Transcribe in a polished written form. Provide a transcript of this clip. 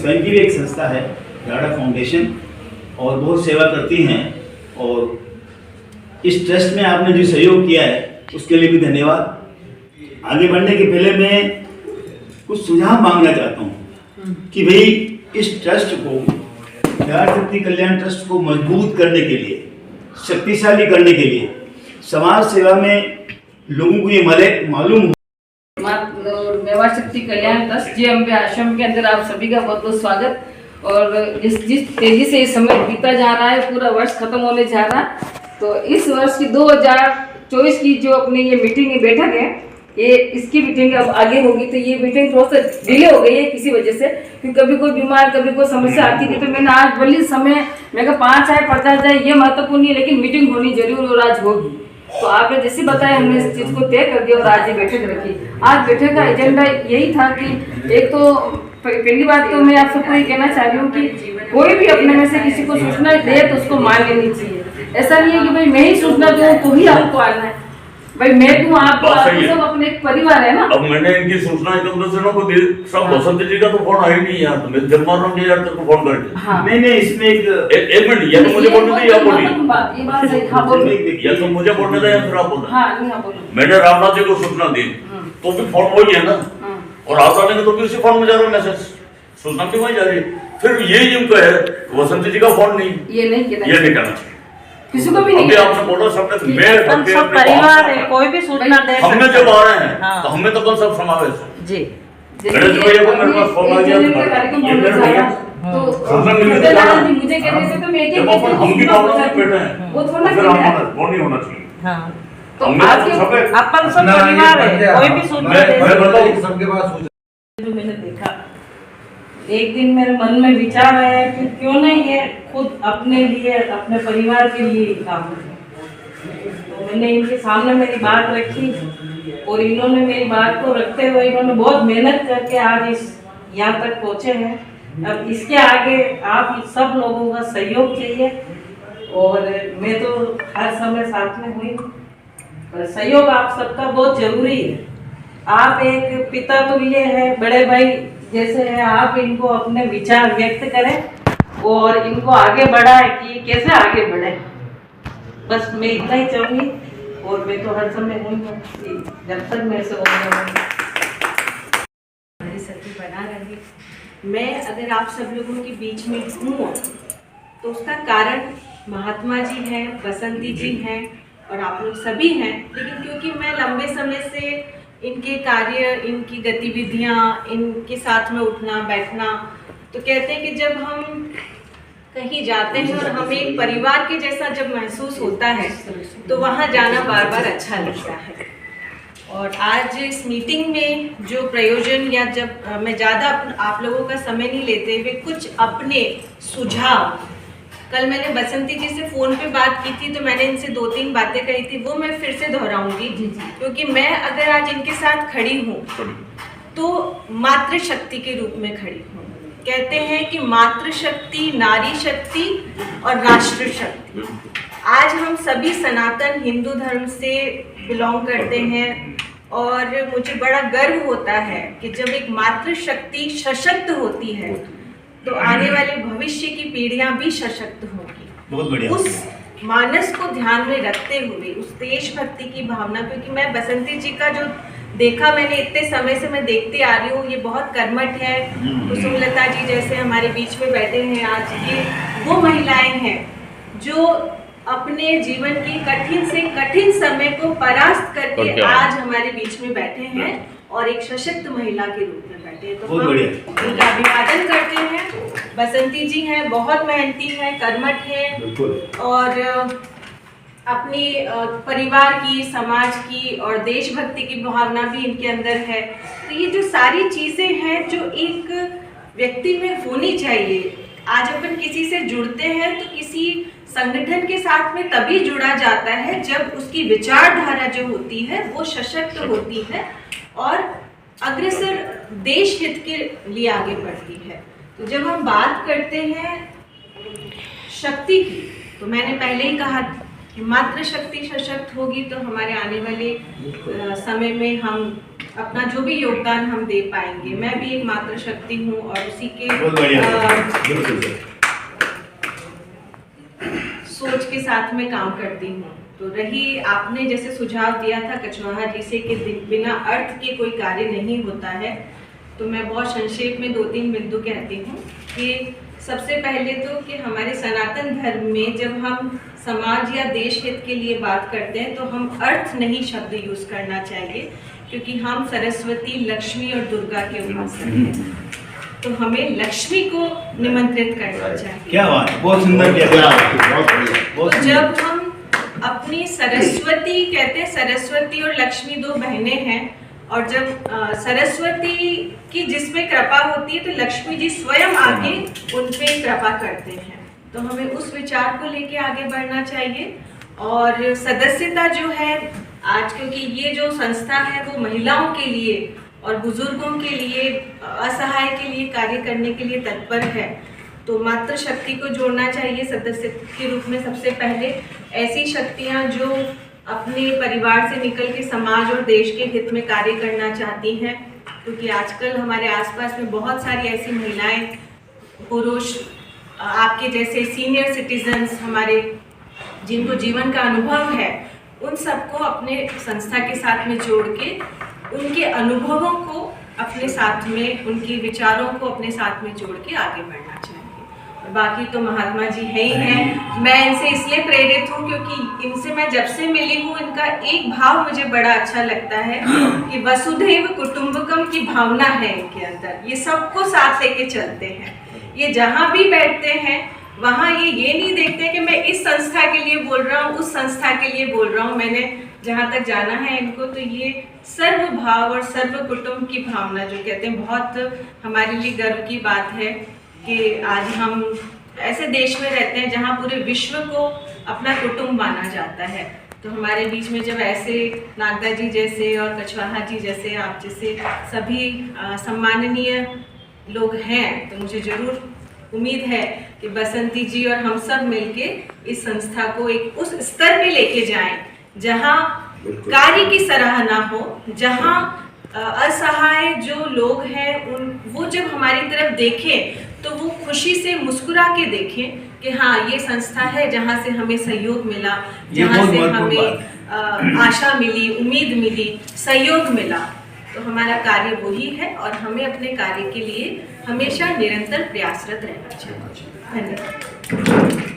स्वयं की भी एक संस्था है राडा फाउंडेशन और बहुत सेवा करती हैं। और इस ट्रस्ट में आपने जो सहयोग किया है उसके लिए भी धन्यवाद। आगे बढ़ने के पहले मैं कुछ सुझाव मांगना चाहता हूँ कि भाई इस ट्रस्ट को, बिहार शक्ति कल्याण ट्रस्ट को मजबूत करने के लिए, शक्तिशाली करने के लिए, समाज सेवा में लोगों को ये मालूम मेवाड़ शक्ति कल्याण ट्रस्ट जय अम्बे आश्रम के अंदर आप सभी का बहुत बहुत स्वागत। और जिस तेजी से इस समय बीता जा रहा है, पूरा वर्ष खत्म होने जा रहा है, तो इस वर्ष की 2024 की जो अपनी ये मीटिंग है, बैठक है, ये इसकी मीटिंग अब आगे होगी। तो ये मीटिंग थोड़ा सा डिले हो गई है किसी वजह से, क्योंकि कभी कोई बीमार, कभी कोई समस्या आती थी। तो मैंने आज बल्कि समय मैं कहा 5 आए 50 जाए ये महत्वपूर्ण नहीं है, लेकिन मीटिंग होनी जरूर और आज होगी। तो आपने जैसे बताया, हमने इस चीज़ को तय कर दिया और आज ये बैठक रखी। आज बैठक का एजेंडा यही था कि एक तो पहली बात तो मैं आप सबको ये कहना चाह रही हूँ कि कोई भी अपने में से किसी को सूचना दे तो उसको मान लेनी चाहिए। ऐसा नहीं है कि भाई मैं ही सूचना दूँ तो ही आपको आना है। भाई मैं दूँ आपको, आप सब अपने एक परिवार है ना। अब मैंने इनकी सूचना एकदम दूसरों को दी, सब बसंत जी का तो फोन आया नहीं यार, तो मैं जब मार रहा हूँ यार तेरे को फोन करके। नहीं इसमें एक मिनट, या तो मुझे बोलने दे या बोलिए, ये बात सही। हाँ बोलिए, या तो मुझे बोलने दे या फिर आप बोलो। हाँ नहीं, हाँ बोलो। मैंने रामनाथ जी को सूचना दी तो भी फोन वही है ना, और आप डालेंगे तो फिर उसी फोन में जा रहा है मैसेज, सूचना क्यों वही जा रही है। फिर ये जिनको है वसंत जी का फोन नहीं, ये नहीं कहना चाहिए किसी को भी नहीं। अभी आपने बोला सबने, मैं सब परिवार है, कोई भी सूचना दे सकता है। हमने जब आ रहे हैं तो हमें तो कौन सब समावेश है जी। गणेश भैया को मेरे पास फोन आ गया, ये मेरे भैया मुझे कहने से तो मैं एक हम भी प्रॉब्लम में बैठे हैं, वो थोड़ा वो नहीं होना चाहिए। हाँ, तो अपन सब परिवार है, कोई भी सूचना दे सकता है। सबके पास जो मैंने देखा, एक दिन मेरे मन में विचार आया कि क्यों नहीं ये खुद अपने लिए, अपने परिवार के लिए ही काम करें। तो मैंने इनके सामने मेरी बात रखी और इन्होंने मेरी बात को रखते हुए इन्होंने बहुत मेहनत करके आज इस यहाँ तक पहुँचे हैं। अब इसके आगे आप सब लोगों का सहयोग चाहिए और मैं तो हर समय साथ में हुई, पर सहयोग आप सबका बहुत जरूरी है। आप एक पिता तुल्य है, बड़े भाई जैसे है, आप इनको अपने विचार व्यक्त करें और इनको आगे बढ़ाएं कि कैसे आगे बढ़े। बस मैं इतना ही चाहूँगी और मैं तो हर समय हूँ जब तक मेरे से सत्य बना रहे। मैं अगर आप सब लोगों के बीच में हूँ तो उसका कारण महात्मा जी हैं, बसंती जी हैं और आप लोग सभी हैं। लेकिन क्योंकि मैं लंबे समय से इनके कार्य, इनकी गतिविधियाँ, इनके साथ में उठना बैठना, तो कहते हैं कि जब हम कहीं जाते हैं और हमें एक परिवार के जैसा जब महसूस होता है तो वहाँ जाना बार बार अच्छा लगता है। और आज इस मीटिंग में जो प्रयोजन, या जब मैं ज़्यादा आप लोगों का समय नहीं लेते हुए कुछ अपने सुझाव, कल मैंने बसंती जी से फ़ोन पे बात की थी तो मैंने इनसे 2-3 बातें कही थी, वो मैं फिर से दोहराऊंगी क्योंकि मैं अगर आज इनके साथ खड़ी हूँ तो मातृशक्ति के रूप में खड़ी हूँ। कहते हैं कि मातृशक्ति, नारी शक्ति और राष्ट्र शक्ति। आज हम सभी सनातन हिंदू धर्म से बिलोंग करते हैं और मुझे बड़ा गर्व होता है कि जब एक मातृशक्ति सशक्त होती है तो आने वाले भविष्य की पीढ़ियां भी सशक्त होंगी। बहुत बढ़िया। उस मानस को ध्यान में रखते हुए, उस देशभक्ति की भावना, क्योंकि मैं बसंती जी का जो देखा, मैंने इतने समय से मैं देखती आ रही हूँ, ये बहुत कर्मठ है। कुसुमलता जी जैसे हमारे बीच में बैठे हैं आज, ये वो महिलाएं हैं जो अपने जीवन की कठिन से कठिन समय को परास्त करके आज हमारे बीच में बैठे हैं और एक सशक्त महिला के रूप में बैठे हैं। तो हम इनका अभिवादन करते हैं। बसंती जी हैं, बहुत मेहनती हैं, कर्मठ हैं और अपनी परिवार की, समाज की और देशभक्ति की भावना भी इनके अंदर है। तो ये जो सारी चीज़ें हैं जो एक व्यक्ति में होनी चाहिए। आज अपन किसी से जुड़ते हैं तो किसी संगठन के साथ में तभी जुड़ा जाता है जब उसकी विचारधारा जो होती है वो सशक्त होती है और अग्रसर देश हित के लिए आगे बढ़ती है। तो जब हम बात करते हैं शक्ति की, तो मैंने पहले ही कहा कि मातृशक्ति सशक्त होगी तो हमारे आने वाले समय में हम अपना जो भी योगदान हम दे पाएंगे। मैं भी एक मातृ शक्ति हूँ और उसी के बहुत बढ़िया, बिल्कुल सर। सोच के साथ में काम करती हूँ। तो रही आपने जैसे सुझाव दिया था कछवाहा जी से कि बिना अर्थ के कोई कार्य नहीं होता है, तो मैं बहुत संक्षेप में 2-3 बिंदु कहती हूँ कि सबसे पहले तो कि हमारे सनातन धर्म में जब हम समाज या देश हित के लिए बात करते हैं तो हम अर्थ नहीं शब्द यूज करना चाहिए, क्योंकि हम सरस्वती, लक्ष्मी और दुर्गा के उपासक हैं, तो हमें लक्ष्मी को निमंत्रित करना चाहिए। क्या बात है, बहुत सुंदर किया, बहुत बढ़िया, बहुत तो सुंदर। जब हम अपनी सरस्वती कहते हैं, सरस्वती और लक्ष्मी 2 बहनें हैं, और जब सरस्वती की जिसमें कृपा होती है तो लक्ष्मी जी स्वयं आगे उन पे कृपा करते हैं। तो हमें उस विचार को लेके आगे बढ़ना चाहिए। और सदस्यता जो है आज, क्योंकि ये जो संस्था है वो महिलाओं के लिए और बुजुर्गों के लिए, असहाय के लिए कार्य करने के लिए तत्पर है, तो मातृ शक्ति को जोड़ना चाहिए सदस्य के रूप में। सबसे पहले ऐसी शक्तियां जो अपने परिवार से निकल के समाज और देश के हित में कार्य करना चाहती हैं, क्योंकि आजकल हमारे आसपास में बहुत सारी ऐसी महिलाएं, पुरुष, आपके जैसे सीनियर सिटीजन्स हमारे, जिनको जीवन का अनुभव है, उन सबको अपने संस्था के साथ में जोड़ के उनके अनुभवों को अपने साथ में, उनके विचारों को अपने साथ में जोड़ के आगे बढ़ना चाहिए। और बाकी तो महात्मा जी है ही हैं। मैं इनसे इसलिए प्रेरित हूँ क्योंकि इनसे मैं जब से मिली हूँ, इनका एक भाव मुझे बड़ा अच्छा लगता है कि वसुधैव कुटुंबकम की भावना है इनके अंदर। ये सबको साथ लेके चलते हैं। ये जहाँ भी बैठते हैं वहाँ ये नहीं देखते कि मैं इस संस्था के लिए बोल रहा हूँ, उस संस्था के लिए बोल रहा हूँ। मैंने जहाँ तक जाना है इनको, तो ये सर्व भाव और सर्व कुटुंब की भावना जो कहते हैं, बहुत हमारे लिए गर्व की बात है कि आज हम ऐसे देश में रहते हैं जहाँ पूरे विश्व को अपना कुटुंब माना जाता है। तो हमारे बीच में जब ऐसे नागदा जी जैसे और कछवाहा जी जैसे, आप जैसे सभी सम्माननीय लोग हैं, तो मुझे जरूर उम्मीद है कि बसंती जी और हम सब मिलके इस संस्था को एक उस स्तर पे लेके जाएं जहां कार्य की सराहना हो, जहां असहाय जो लोग हैं वो जब हमारी तरफ देखें तो वो खुशी से मुस्कुरा के देखें कि हाँ, ये संस्था है जहाँ से हमें सहयोग मिला, जहाँ से हमें आशा मिली, उम्मीद मिली, सहयोग मिला। तो हमारा कार्य वही है और हमें अपने कार्य के लिए हमेशा निरंतर प्रयासरत रहना चाहिए। धन्यवाद।